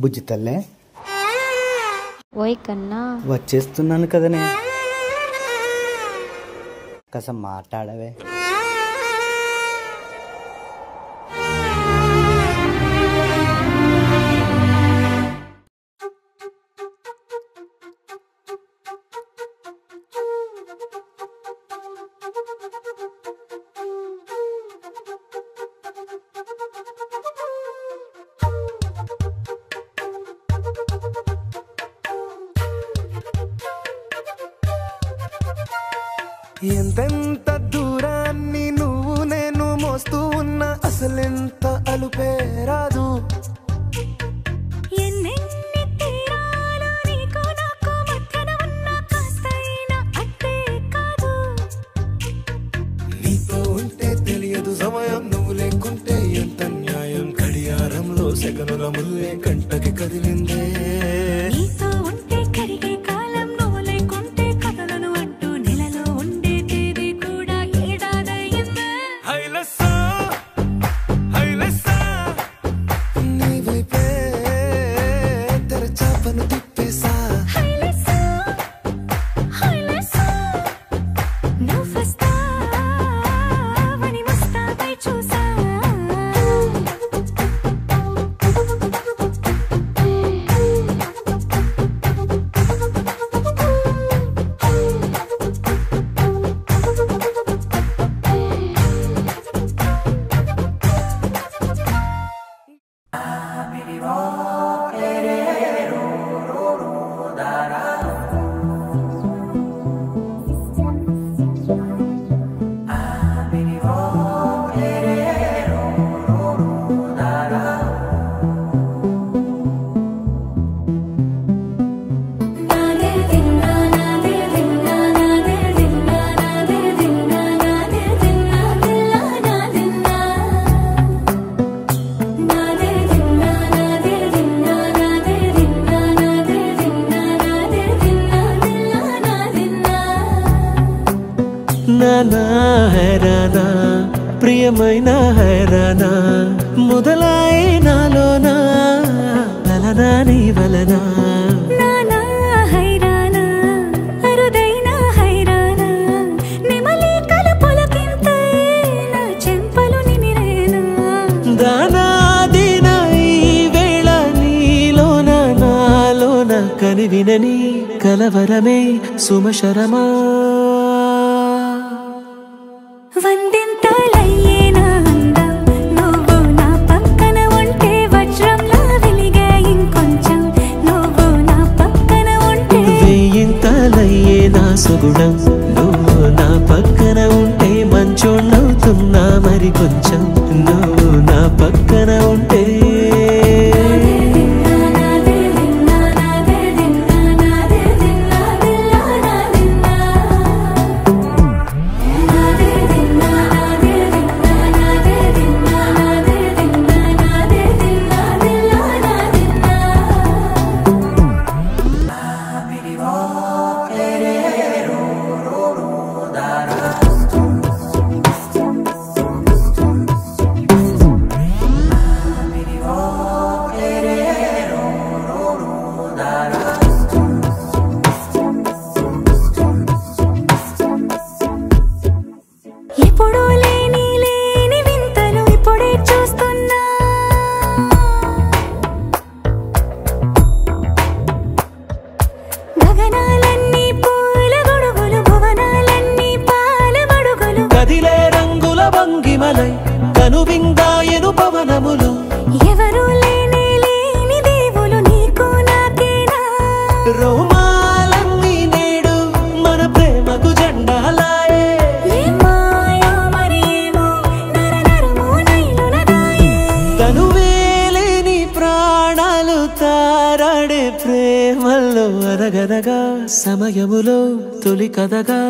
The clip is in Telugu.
బుజ్జి తల్లే ఓయ్ కన్నా వచ్చేస్తున్నాను కదనే కాస్త మాట్లాడవే ఎంతెంత దూరాన్ని నువ్వు నేను మోస్తూ ఉన్నా అసలెంత అలుపే రాదు నీతో ఉంటే తెలియదు సమయం నువ్వు లేకుంటే ఎంత న్యాయం గడియారంలో సెకనుల ముల్లే గంటకి కదిలిందే నానా హైరానా ప్రియమైన హైరానా మొదలై నాలోనా లలనా నీ వలనా నానా హైరానా అరుదైన హైరానా నిమలి కలపులకింతై నా చెంపలు నిమిరేనా దానా దినా ఈ వేళ నీలోన నాలోన కనివినని కలవరమే సుమశరమా వందింతలయ్యేనా అందం నువ్వు నా పక్కన ఉంటే వజ్రంలా వెలిగే ఇంకొంచెం నువ్వు నా పక్కన ఉంటే వేయింతలయ్యే నా సుగుణం నువ్వు నా పక్కన ఉంటే మంచోణ్ణవుతున్నా మరి కొంచెం నువ్వు నా పక్కన ఉంటే ఎప్పుడూ లేని లేని వింతలు ఇప్పుడే చూస్తున్నా గగనాలన్నీ పూల గొడుగులు భువనాలన్నీ పాల మడుగులు కదిలే రంగుల భంగిమలై కనువిందాయను పవనములు ఎవరూ లేని లేని దేవులు నీకు నాకేనా రోమాలన్నీ నేడు మన ప్రేమకు జెండాలాయే ఏమాయో మరేమో నరనరమో నైలునదాయే తనువేలేని ప్రాణాలు తారాడే ప్రేమల్లో అనగనగా సమయములో తొలి కథగా